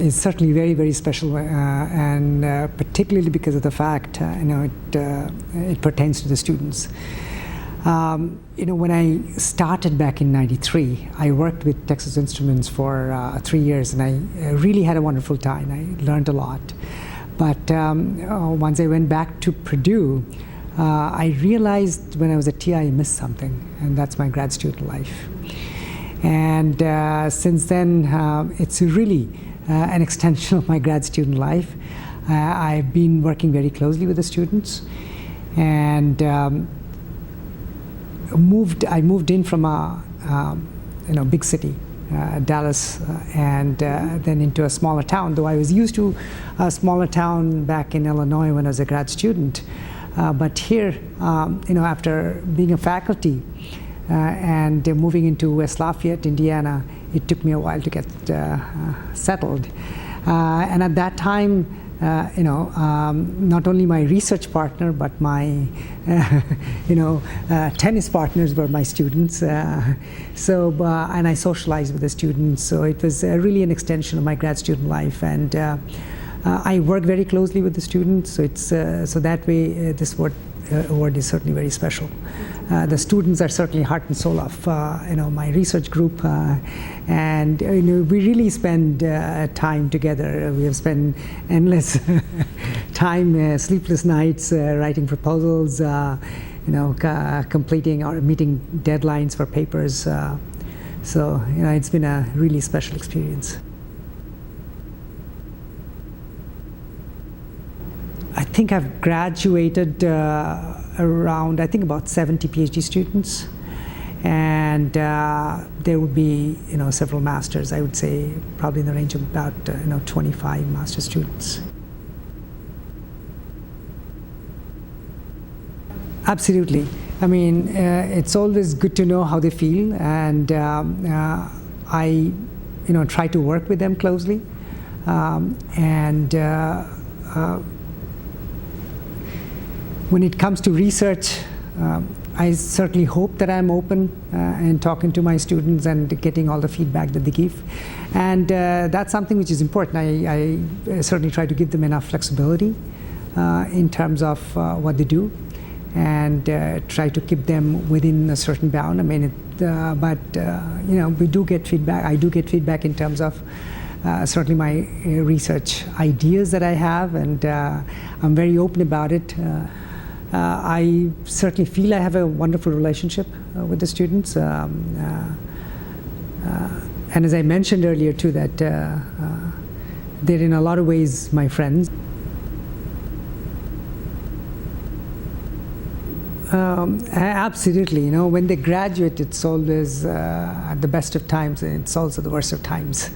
is certainly very, very special, and particularly because of the fact, it pertains to the students. When I started back in '93, I worked with Texas Instruments for 3 years, and I really had a wonderful time. I learned a lot. But once I went back to Purdue, I realized when I was at TI I missed something, and that's my grad student life. And since then, it's really an extension of my grad student life. I've been working very closely with the students, and I moved in from a big city, Dallas, and then into a smaller town. Though I was used to a smaller town back in Illinois when I was a grad student, but here, after being a faculty and moving into West Lafayette, Indiana, it took me a while to get settled. And at that time, not only my research partner, but my, tennis partners were my students. And I socialized with the students. So it was really an extension of my grad student life. And I work very closely with the students. So it's so that way this award is certainly very special. The students are certainly heart and soul of my research group, and we really spend time together. We have spent endless time, sleepless nights, writing proposals, completing or meeting deadlines for papers. So it's been a really special experience. I think I've graduated around, about 70 PhD students, and there would be, several masters. I would say probably in the range of about, 25 master students. Absolutely. I mean, it's always good to know how they feel, and I, try to work with them closely, when it comes to research, I certainly hope that I'm open and talking to my students and getting all the feedback that they give. And that's something which is important. I certainly try to give them enough flexibility in terms of what they do, and try to keep them within a certain bound. I mean, we do get feedback. I do get feedback in terms of certainly my research ideas that I have, and I'm very open about it. I certainly feel I have a wonderful relationship with the students, and as I mentioned earlier too, that they're in a lot of ways my friends. Absolutely, when they graduate, it's always at the best of times, and it's also the worst of times.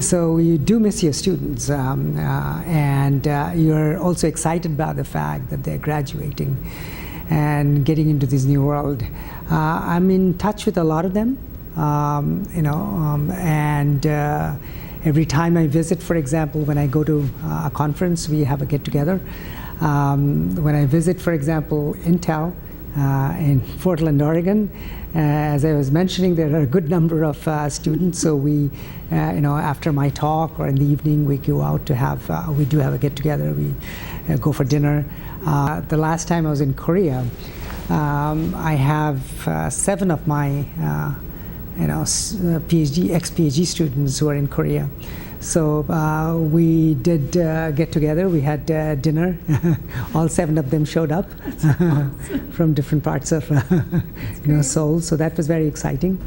So you do miss your students, and you're also excited about the fact that they're graduating and getting into this new world. I'm in touch with a lot of them, and every time I visit, for example, when I go to a conference, we have a get-together. When I visit, for example, Intel in Portland, Oregon, as I was mentioning, there are a good number of students. So we, after my talk or in the evening, we go out to we do have a get-together. We go for dinner. The last time I was in Korea, I have 7 of my, ex-PhD students who are in Korea. So we did get together. We had dinner. All 7 of them showed up from different parts of Seoul. So that was very exciting.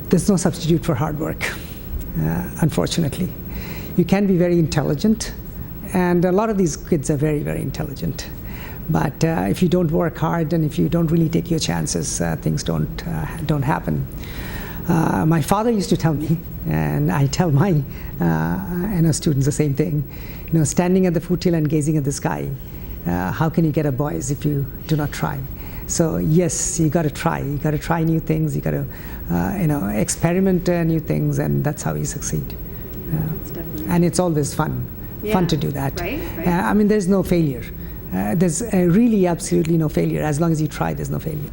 There's no substitute for hard work, unfortunately. You can be very intelligent, and a lot of these kids are very, very intelligent. But if you don't work hard and if you don't really take your chances, things don't happen. My father used to tell me, and I tell my students the same thing. Standing at the foothill and gazing at the sky, how can you get a boys if you do not try? So yes, you got to try. You got to try new things. You got to experiment new things, and that's how you succeed. And it's always fun to do that. Right. I mean, there's no failure. There's really absolutely no failure. As long as you try, there's no failure.